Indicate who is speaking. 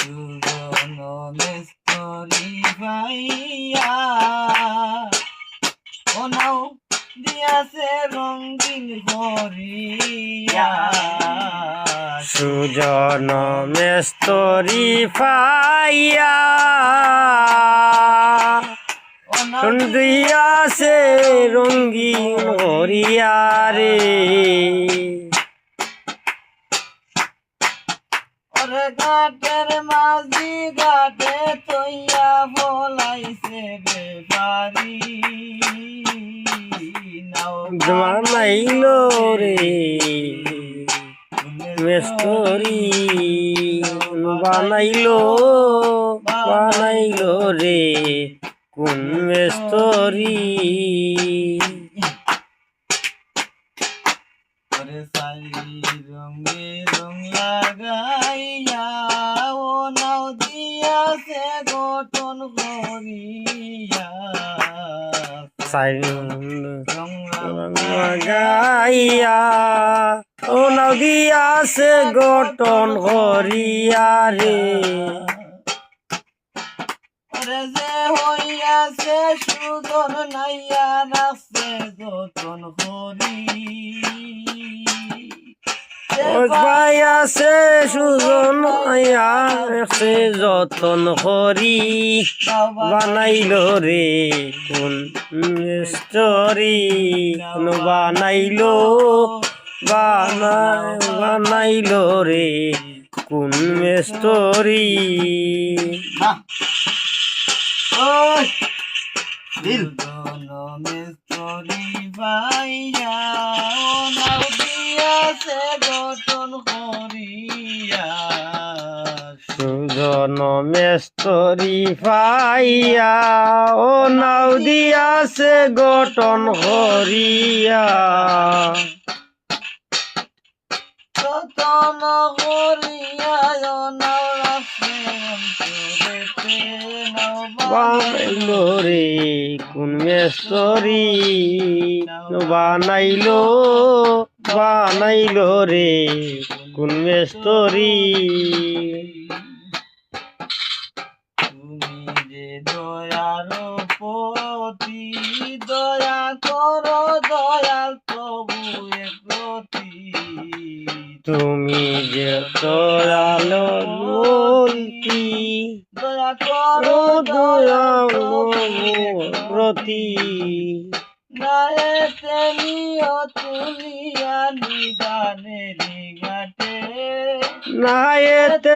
Speaker 1: সুজন মেস্তরি ভাইয়া ও নাও দিয়াছে রঙিন ভরিয়া
Speaker 2: সুজন মেস্তরি পাইয়া দিয়াছে রঙ্গিন হরিয়া রে
Speaker 1: ওরে ঘাটের মাঝি ঘাটে তৈয়া বলাইছে বেপারি নাও
Speaker 2: বানাইলো রে মেস্তরি বানাইলো রে কোন মেস্তরি
Speaker 1: ওরে সারি রঙে রং লাগাইয়া ও নাও দিয়াছে গঠন করিয়া
Speaker 2: গাইয়া ও নদিয়াছে গঠন করিয়া রে
Speaker 1: ওরে যে হইয়াছে সুজন নাইয়া রাখছে যতন করি
Speaker 2: পাইয়াছে সুজন আছে যতন করি বানাইলো রে কোন মিস্তরি বানাইলো রে কোন মিস্তরি
Speaker 1: সুজন মেস্তরি ভাইয়া ও নাও দিয়াছে গঠন করিয়া
Speaker 2: সুজন মেস্তরি পাইয়া ও নাও দিয়াছে গঠন করিয়া
Speaker 1: যতন করিয়া ও নাও রাখছে অন্তরেতে নাও
Speaker 2: বানাইলো রে কোন মেস্তরি বানাইলো রে কোন মেস্তরি
Speaker 1: তুমি যে দয়ার পতি দয়া করো দয়াল প্রভু একরতি
Speaker 2: তুমি যে দয়ালো বলতি
Speaker 1: দয়া করো
Speaker 2: দয়া
Speaker 1: দয়াল
Speaker 2: প্রতি
Speaker 1: নায়েতে নিও তুলিয়া নিদানে ঘাটে
Speaker 2: নায়েতে